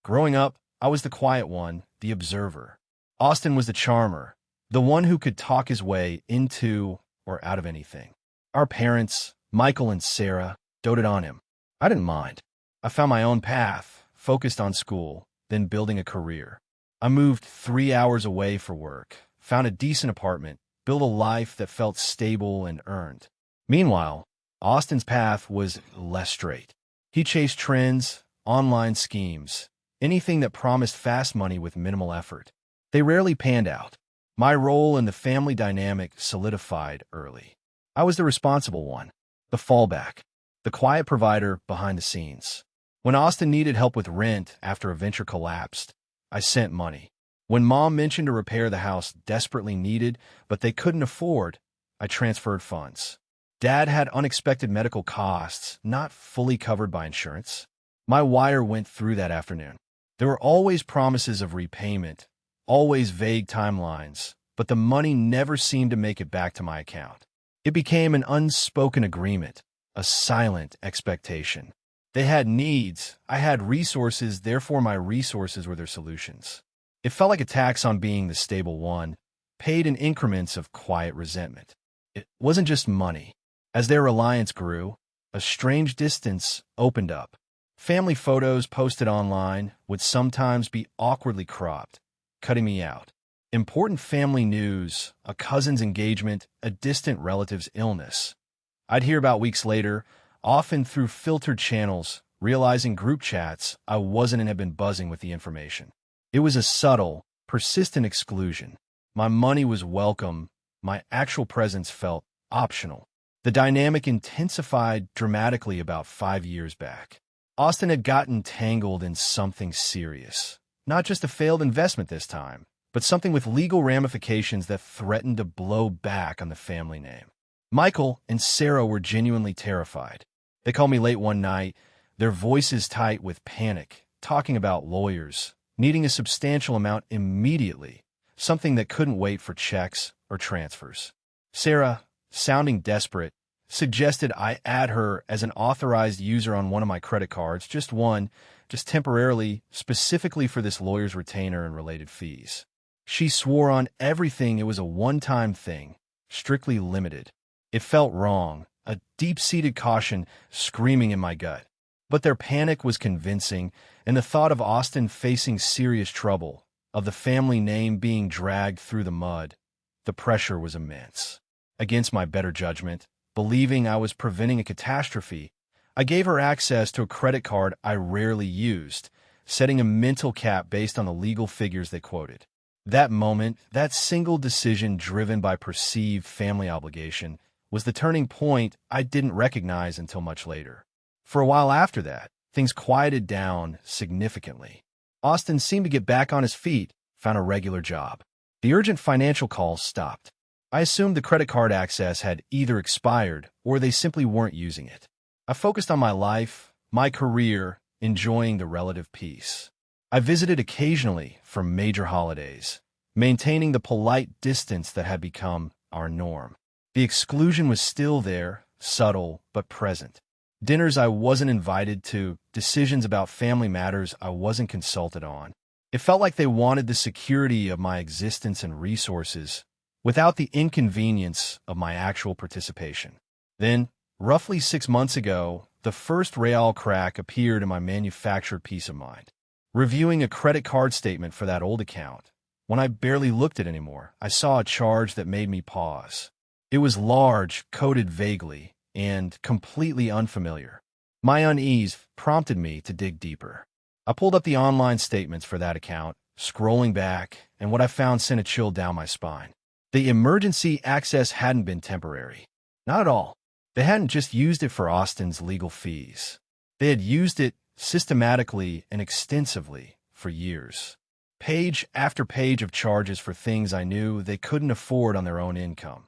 Growing up, I was the quiet one, the observer. Austin was the charmer, the one who could talk his way into or out of anything. Our parents, Michael and Sarah, doted on him. I didn't mind. I found my own path, focused on school, then building a career. I moved 3 hours away for work, found a decent apartment, built a life that felt stable and earned. Meanwhile, Austin's path was less straight. He chased trends, online schemes, anything that promised fast money with minimal effort. They rarely panned out. My role in the family dynamic solidified early. I was the responsible one, the fallback, the quiet provider behind the scenes. When Austin needed help with rent after a venture collapsed, I sent money. When Mom mentioned a repair the house desperately needed, but they couldn't afford, I transferred funds. Dad had unexpected medical costs, not fully covered by insurance. My wire went through that afternoon. There were always promises of repayment, always vague timelines, but the money never seemed to make it back to my account. It became an unspoken agreement, a silent expectation. They had needs, I had resources, therefore my resources were their solutions. It felt like a tax on being the stable one, paid in increments of quiet resentment. It wasn't just money. As their reliance grew, a strange distance opened up. Family photos posted online would sometimes be awkwardly cropped, cutting me out. Important family news, a cousin's engagement, a distant relative's illness. I'd hear about weeks later, often through filtered channels, realizing group chats I wasn't and had been buzzing with the information. It was a subtle, persistent exclusion. My money was welcome, my actual presence felt optional. The dynamic intensified dramatically about 5 years back. Austin had gotten tangled in something serious. Not just a failed investment this time, but something with legal ramifications that threatened to blow back on the family name. Michael and Sarah were genuinely terrified. They called me late one night, their voices tight with panic, talking about lawyers, needing a substantial amount immediately, something that couldn't wait for checks or transfers. Sarah, sounding desperate, suggested I add her as an authorized user on one of my credit cards, just one, just temporarily, specifically for this lawyer's retainer and related fees. She swore on everything it was a one-time thing, strictly limited. It felt wrong, a deep-seated caution screaming in my gut. But their panic was convincing, and the thought of Austin facing serious trouble, of the family name being dragged through the mud, the pressure was immense. Against my better judgment, believing I was preventing a catastrophe, I gave her access to a credit card I rarely used, setting a mental cap based on the legal figures they quoted. That moment, that single decision driven by perceived family obligation, was the turning point I didn't recognize until much later. For a while after that, things quieted down significantly. Austin seemed to get back on his feet, found a regular job. The urgent financial calls stopped. I assumed the credit card access had either expired or they simply weren't using it. I focused on my life, my career, enjoying the relative peace. I visited occasionally for major holidays, maintaining the polite distance that had become our norm. The exclusion was still there, subtle but present. Dinners I wasn't invited to, decisions about family matters I wasn't consulted on. It felt like they wanted the security of my existence and resources without the inconvenience of my actual participation. Then, roughly 6 months ago, the first real crack appeared in my manufactured peace of mind. Reviewing a credit card statement for that old account, when I barely looked at it anymore, I saw a charge that made me pause. It was large, coded vaguely, and completely unfamiliar. My unease prompted me to dig deeper. I pulled up the online statements for that account, scrolling back, and what I found sent a chill down my spine. The emergency access hadn't been temporary. Not at all. They hadn't just used it for Austin's legal fees. They had used it systematically and extensively for years. Page after page of charges for things I knew they couldn't afford on their own income.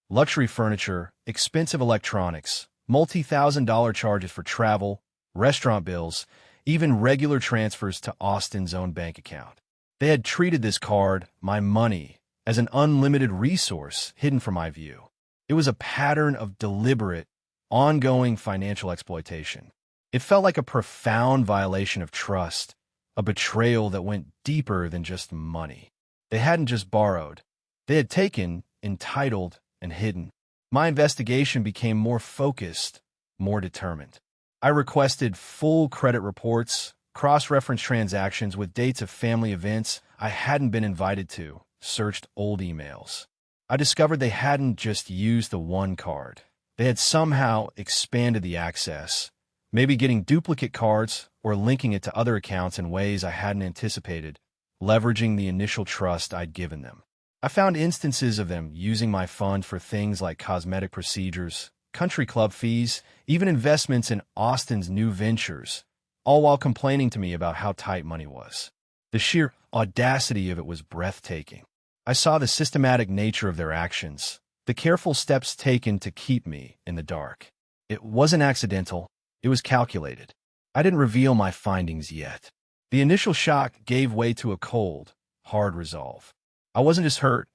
Luxury furniture, expensive electronics, multi-thousand-dollar charges for travel, restaurant bills, even regular transfers to Austin's own bank account. They had treated this card, my money, as an unlimited resource hidden from my view. It was a pattern of deliberate, ongoing financial exploitation. It felt like a profound violation of trust, a betrayal that went deeper than just money. They hadn't just borrowed. They had taken, entitled, and hidden. My investigation became more focused, more determined. I requested full credit reports, cross-referenced transactions with dates of family events I hadn't been invited to, searched old emails. I discovered they hadn't just used the one card. They had somehow expanded the access, maybe getting duplicate cards or linking it to other accounts in ways I hadn't anticipated, leveraging the initial trust I'd given them. I found instances of them using my fund for things like cosmetic procedures, country club fees, even investments in Austin's new ventures, all while complaining to me about how tight money was. The sheer audacity of it was breathtaking. I saw the systematic nature of their actions, the careful steps taken to keep me in the dark. It wasn't accidental, it was calculated. I didn't reveal my findings yet. The initial shock gave way to a cold, hard resolve. I wasn't just hurt,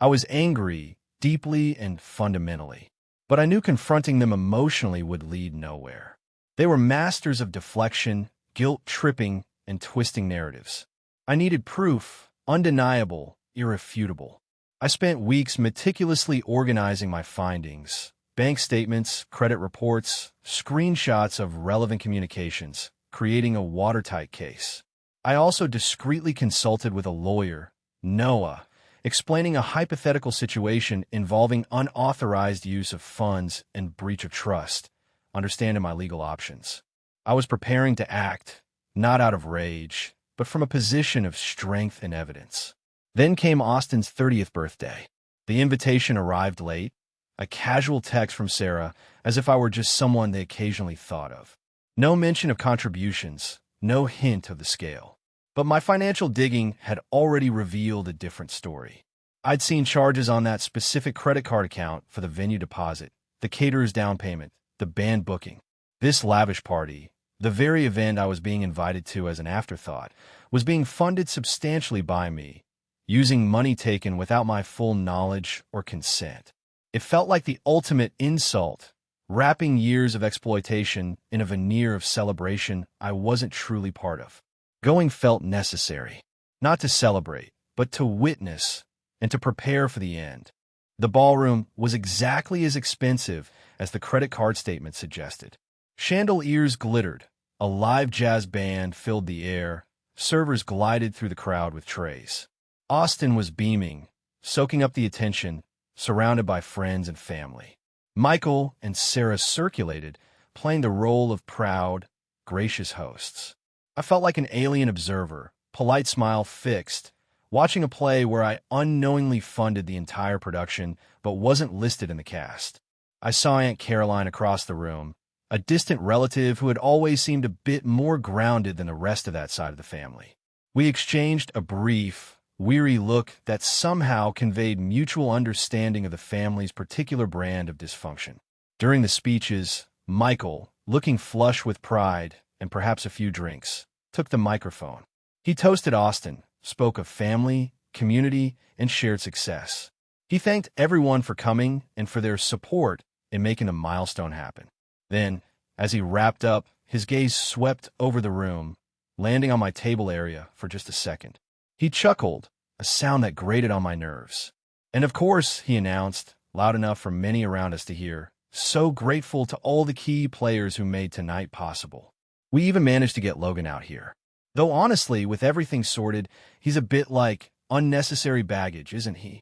I was angry, deeply and fundamentally. But I knew confronting them emotionally would lead nowhere. They were masters of deflection, guilt-tripping, and twisting narratives. I needed proof, undeniable, irrefutable. I spent weeks meticulously organizing my findings, bank statements, credit reports, screenshots of relevant communications, creating a watertight case. I also discreetly consulted with a lawyer, Noah, explaining a hypothetical situation involving unauthorized use of funds and breach of trust, understanding my legal options. I was preparing to act, not out of rage, but from a position of strength and evidence. Then came Austin's 30th birthday. The invitation arrived late, a casual text from Sarah, as if I were just someone they occasionally thought of. No mention of contributions, no hint of the scale. But my financial digging had already revealed a different story. I'd seen charges on that specific credit card account for the venue deposit, the caterer's down payment, the band booking. This lavish party, the very event I was being invited to as an afterthought, was being funded substantially by me, using money taken without my full knowledge or consent. It felt like the ultimate insult, wrapping years of exploitation in a veneer of celebration I wasn't truly part of. Going felt necessary, not to celebrate, but to witness and to prepare for the end. The ballroom was exactly as expensive as the credit card statement suggested. Chandeliers glittered, a live jazz band filled the air, servers glided through the crowd with trays. Austin was beaming, soaking up the attention, surrounded by friends and family. Michael and Sarah circulated, playing the role of proud, gracious hosts. I felt like an alien observer, polite smile fixed, watching a play where I unknowingly funded the entire production but wasn't listed in the cast. I saw Aunt Caroline across the room, a distant relative who had always seemed a bit more grounded than the rest of that side of the family. We exchanged a brief, weary look that somehow conveyed mutual understanding of the family's particular brand of dysfunction. During the speeches, Michael, looking flush with pride and perhaps a few drinks, took the microphone. He toasted Austin, spoke of family, community, and shared success. He thanked everyone for coming and for their support in making the milestone happen. Then, as he wrapped up, his gaze swept over the room, landing on my table area for just a second. He chuckled, a sound that grated on my nerves. And of course, he announced, loud enough for many around us to hear, so grateful to all the key players who made tonight possible. We even managed to get Logan out here. Though honestly, with everything sorted, he's a bit like unnecessary baggage, isn't he?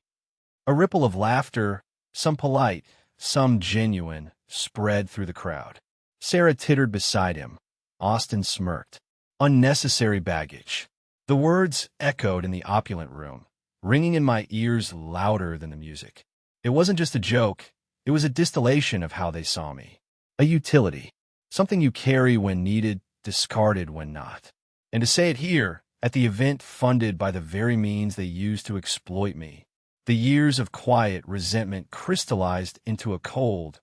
A ripple of laughter, some polite, some genuine, spread through the crowd. Sarah tittered beside him. Austin smirked. Unnecessary baggage. The words echoed in the opulent room, ringing in my ears louder than the music. It wasn't just a joke, it was a distillation of how they saw me. A utility. Something you carry when needed, discarded when not. And to say it here, at the event funded by the very means they used to exploit me, the years of quiet resentment crystallized into a cold,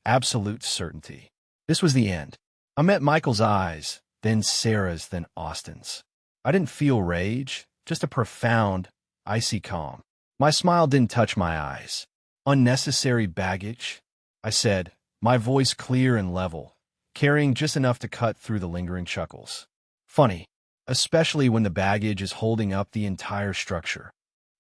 absolute certainty. This was the end. I met Michael's eyes, then Sarah's, then Austin's. I didn't feel rage, just a profound, icy calm. My smile didn't touch my eyes. Unnecessary baggage, I said, my voice clear and level, carrying just enough to cut through the lingering chuckles. Funny. especially when the baggage is holding up the entire structure.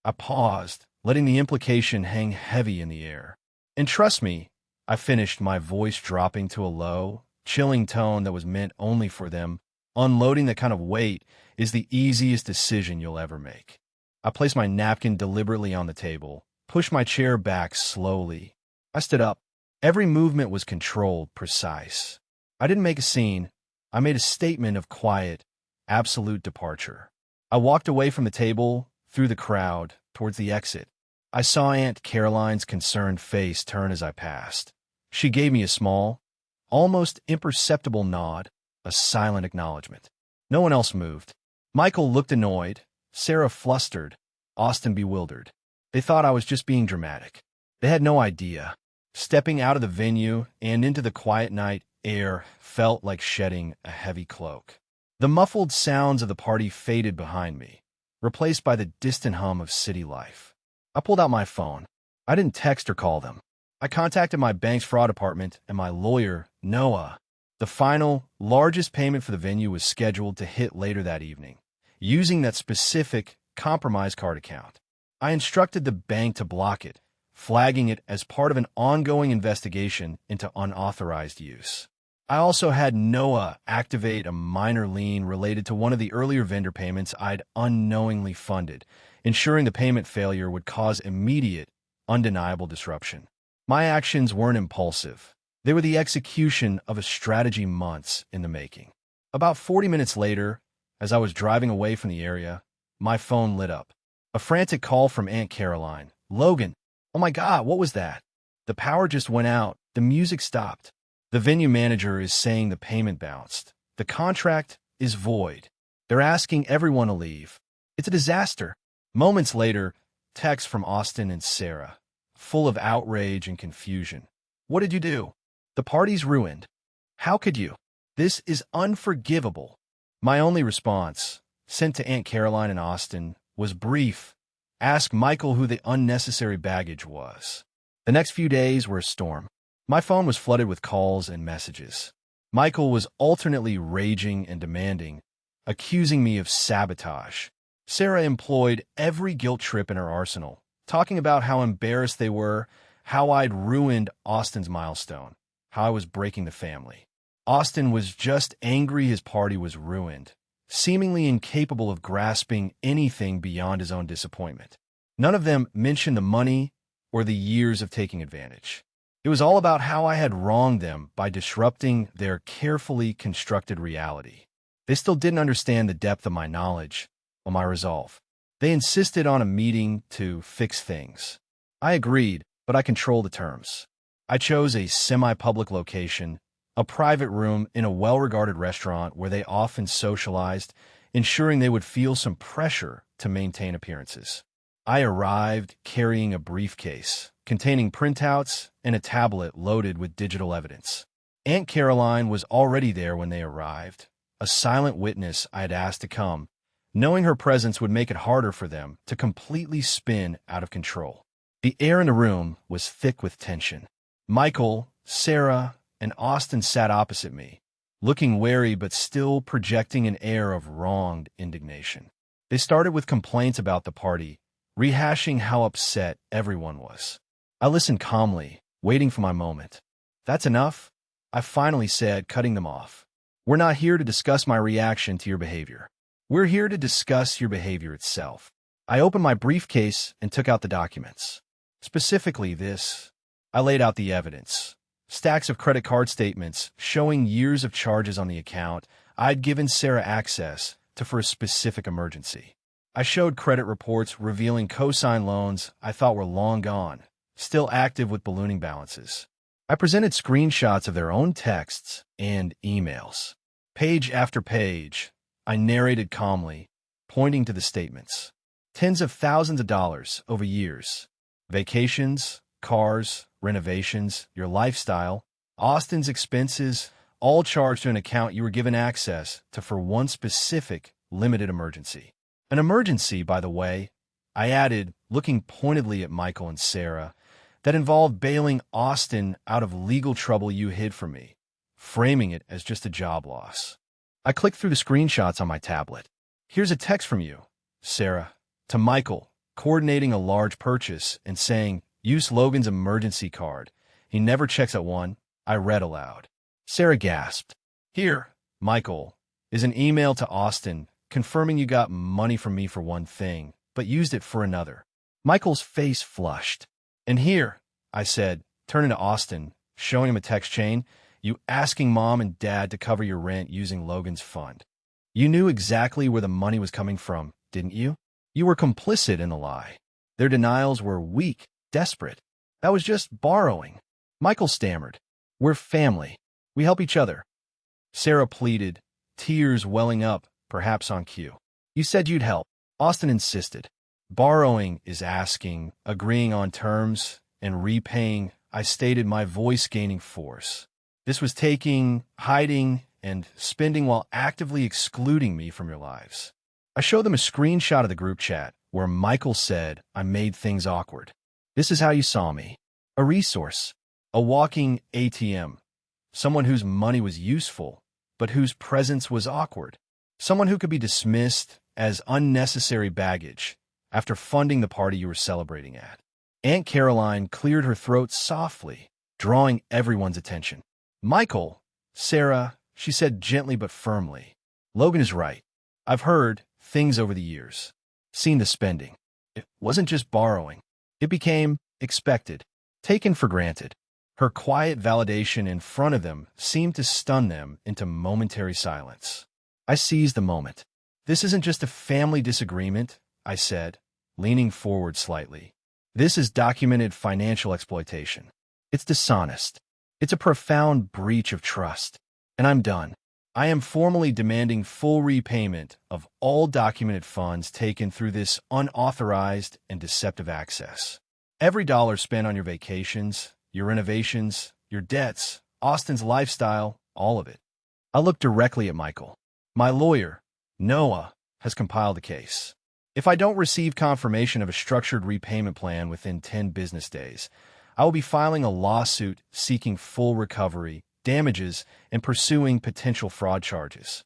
I paused, letting the implication hang heavy in the air. And trust me, I finished, my voice dropping to a low, chilling tone that was meant only for them. Unloading that kind of weight is the easiest decision you'll ever make. I placed my napkin deliberately on the table, pushed my chair back slowly. I stood up. Every movement was controlled, precise. I didn't make a scene. I made a statement of quiet, absolute departure. I walked away from the table, through the crowd, towards the exit. I saw Aunt Caroline's concerned face turn as I passed. She gave me a small, almost imperceptible nod, a silent acknowledgement. No one else moved. Michael looked annoyed, Sarah flustered, Austin bewildered. They thought I was just being dramatic. They had no idea. Stepping out of the venue and into the quiet night air felt like shedding a heavy cloak. The muffled sounds of the party faded behind me, replaced by the distant hum of city life. I pulled out my phone. I didn't text or call them. I contacted my bank's fraud department and my lawyer, Noah. The final, largest payment for the venue was scheduled to hit later that evening, using that specific compromised card account. I instructed the bank to block it, flagging it as part of an ongoing investigation into unauthorized use. I also had Noah activate a minor lien related to one of the earlier vendor payments I'd unknowingly funded, ensuring the payment failure would cause immediate, undeniable disruption. My actions weren't impulsive. They were the execution of a strategy months in the making. About 40 minutes later, as I was driving away from the area, my phone lit up. A frantic call from Aunt Caroline. "Logan, oh my God, what was that? The power just went out. The music stopped. The venue manager is saying the payment bounced. The contract is void. They're asking everyone to leave. It's a disaster." Moments later, text from Austin and Sarah, full of outrage and confusion. "What did you do? The party's ruined. How could you? This is unforgivable." My only response, sent to Aunt Caroline and Austin, was brief. Ask Michael who the unnecessary baggage was. The next few days were a storm. My phone was flooded with calls and messages. Michael was alternately raging and demanding, accusing me of sabotage. Sarah employed every guilt trip in her arsenal, talking about how embarrassed they were, how I'd ruined Austin's milestone, how I was breaking the family. Austin was just angry his party was ruined, seemingly incapable of grasping anything beyond his own disappointment. None of them mentioned the money or the years of taking advantage. It was all about how I had wronged them by disrupting their carefully constructed reality. They still didn't understand the depth of my knowledge or my resolve. They insisted on a meeting to fix things. I agreed, but I controlled the terms. I chose a semi-public location, a private room in a well-regarded restaurant where they often socialized, ensuring they would feel some pressure to maintain appearances. I arrived carrying a briefcase containing printouts and a tablet loaded with digital evidence. Aunt Caroline was already there when they arrived, a silent witness I had asked to come, knowing her presence would make it harder for them to completely spin out of control. The air in the room was thick with tension. Michael, Sarah, and Austin sat opposite me, looking wary but still projecting an air of wronged indignation. They started with complaints about the party, rehashing how upset everyone was. I listened calmly, waiting for my moment. "That's enough," I finally said, cutting them off. "We're not here to discuss my reaction to your behavior. We're here to discuss your behavior itself." I opened my briefcase and took out the documents. Specifically this. I laid out the evidence. Stacks of credit card statements showing years of charges on the account I'd given Sarah access to for a specific emergency. I showed credit reports revealing cosign loans I thought were long gone, still active with ballooning balances. I presented screenshots of their own texts and emails. Page after page, I narrated calmly, pointing to the statements. Tens of thousands of dollars over years. Vacations, cars, renovations, your lifestyle, Austin's expenses, all charged to an account you were given access to for one specific, limited emergency. An emergency, by the way, I added, looking pointedly at Michael and Sarah, that involved bailing Austin out of legal trouble you hid from me, framing it as just a job loss. I clicked through the screenshots on my tablet. Here's a text from you, Sarah, to Michael, coordinating a large purchase and saying, use Logan's emergency card. He never checks at one. I read aloud. Sarah gasped. Here, Michael, is an email to Austin confirming you got money from me for one thing, but used it for another. Michael's face flushed. And here, I said, turning to Austin, showing him a text chain, you asking mom and dad to cover your rent using Logan's fund. You knew exactly where the money was coming from, didn't you? You were complicit in the lie. Their denials were weak, desperate. That was just borrowing. Michael stammered. We're family. We help each other. Sarah pleaded, tears welling up, perhaps on cue. You said you'd help. Austin insisted. Borrowing is asking, agreeing on terms, and repaying. I stated, my voice gaining force. This was taking, hiding, and spending while actively excluding me from your lives. I showed them a screenshot of the group chat where Michael said I made things awkward. This is how you saw me. A resource. A walking ATM. Someone whose money was useful, but whose presence was awkward. Someone who could be dismissed as unnecessary baggage after funding the party you were celebrating at. Aunt Caroline cleared her throat softly, drawing everyone's attention. Michael, Sarah, she said gently but firmly. Logan is right. I've heard things over the years. Seen the spending. It wasn't just borrowing. It became expected, taken for granted. Her quiet validation in front of them seemed to stun them into momentary silence. I seized the moment. This isn't just a family disagreement, I said, leaning forward slightly. This is documented financial exploitation. It's dishonest. It's a profound breach of trust. And I'm done. I am formally demanding full repayment of all documented funds taken through this unauthorized and deceptive access. Every dollar spent on your vacations, your renovations, your debts, Austin's lifestyle, all of it. I looked directly at Michael. My lawyer, Noah, has compiled a case. If I don't receive confirmation of a structured repayment plan within 10 business days, I will be filing a lawsuit seeking full recovery, damages, and pursuing potential fraud charges.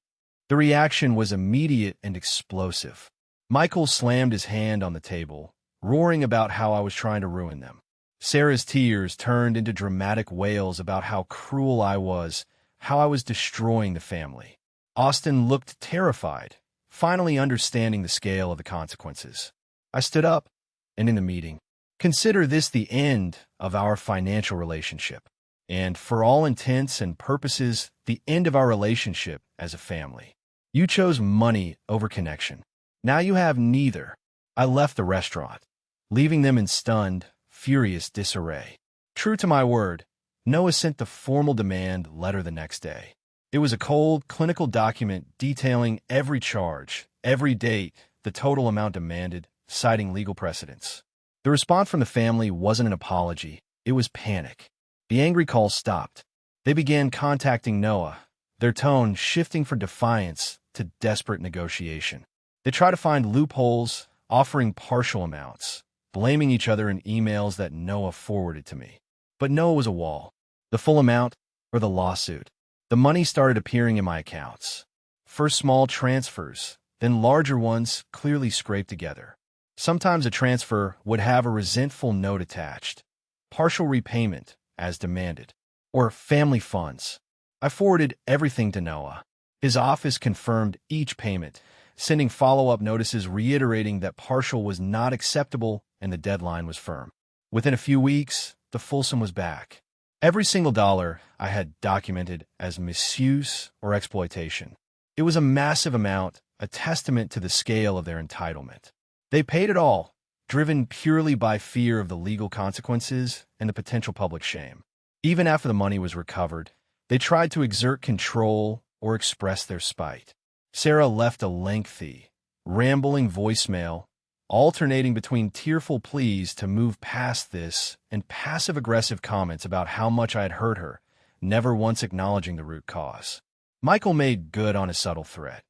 The reaction was immediate and explosive. Michael slammed his hand on the table, roaring about how I was trying to ruin them. Sarah's tears turned into dramatic wails about how cruel I was, how I was destroying the family. Austin looked terrified, finally understanding the scale of the consequences. I stood up, and in the meeting, consider this the end of our financial relationship, and for all intents and purposes, the end of our relationship as a family. You chose money over connection. Now you have neither. I left the restaurant, leaving them in stunned, furious disarray. True to my word, Noah sent the formal demand letter the next day. It was a cold, clinical document detailing every charge, every date, the total amount demanded, citing legal precedents. The response from the family wasn't an apology. It was panic. The angry calls stopped. They began contacting Noah, their tone shifting from defiance to desperate negotiation. They tried to find loopholes, offering partial amounts, blaming each other in emails that Noah forwarded to me. But Noah was a wall. The full amount or the lawsuit. The money started appearing in my accounts. First small transfers, then larger ones clearly scraped together. Sometimes a transfer would have a resentful note attached. Partial repayment, as demanded. Or family funds. I forwarded everything to Noah. His office confirmed each payment, sending follow-up notices reiterating that partial was not acceptable and the deadline was firm. Within a few weeks, the fulsome was back. Every single dollar I had documented as misuse or exploitation. It was a massive amount, a testament to the scale of their entitlement. They paid it all, driven purely by fear of the legal consequences and the potential public shame. Even after the money was recovered, they tried to exert control or express their spite. Sarah left a lengthy, rambling voicemail, alternating between tearful pleas to move past this and passive-aggressive comments about how much I had hurt her, never once acknowledging the root cause. Michael made good on his subtle threat.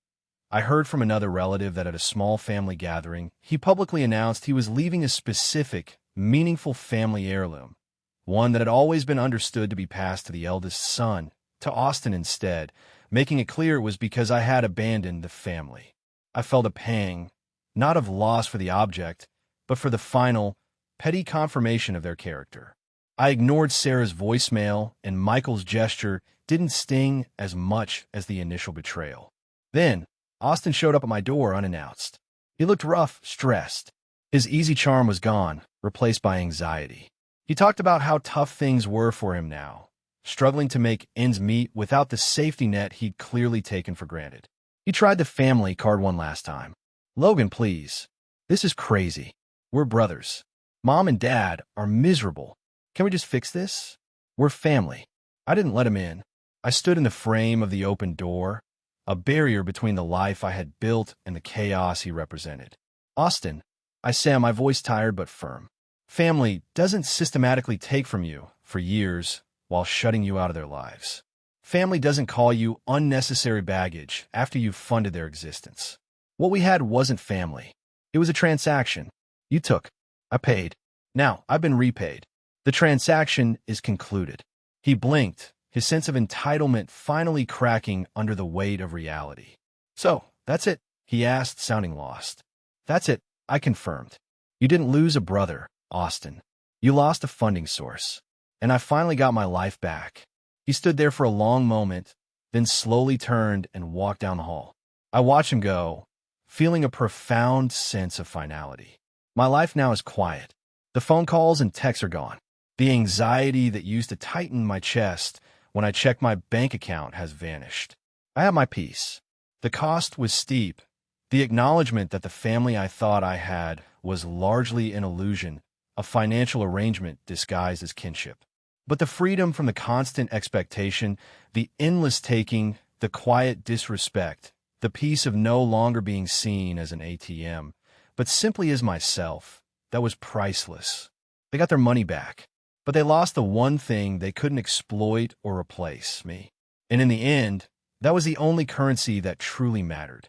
I heard from another relative that at a small family gathering, he publicly announced he was leaving a specific, meaningful family heirloom, one that had always been understood to be passed to the eldest son, to Austin instead, making it clear it was because I had abandoned the family. I felt a pang, not of loss for the object, but for the final, petty confirmation of their character. I ignored Sarah's voicemail, and Michael's gesture didn't sting as much as the initial betrayal. Then, Austin showed up at my door unannounced. He looked rough, stressed. His easy charm was gone, replaced by anxiety. He talked about how tough things were for him now, struggling to make ends meet without the safety net he'd clearly taken for granted. He tried the family card one last time. "Logan, please. This is crazy. We're brothers. Mom and Dad are miserable. Can we just fix this? We're family." I didn't let him in. I stood in the frame of the open door, a barrier between the life I had built and the chaos he represented. "Austin," I said, my voice tired but firm. "Family doesn't systematically take from you for years while shutting you out of their lives. Family doesn't call you unnecessary baggage after you've funded their existence. What we had wasn't family. It was a transaction. You took. I paid. Now I've been repaid. The transaction is concluded." He blinked, his sense of entitlement finally cracking under the weight of reality. "So, that's it?" he asked, sounding lost. "That's it," I confirmed. "You didn't lose a brother, Austin. You lost a funding source. And I finally got my life back." He stood there for a long moment, then slowly turned and walked down the hall. I watched him go, feeling a profound sense of finality. My life now is quiet. The phone calls and texts are gone. The anxiety that used to tighten my chest when I checked my bank account has vanished. I have my peace. The cost was steep. The acknowledgement that the family I thought I had was largely an illusion, a financial arrangement disguised as kinship. But the freedom from the constant expectation, the endless taking, the quiet disrespect, the peace of no longer being seen as an ATM, but simply as myself, that was priceless. They got their money back, but they lost the one thing they couldn't exploit or replace: me. And in the end, that was the only currency that truly mattered.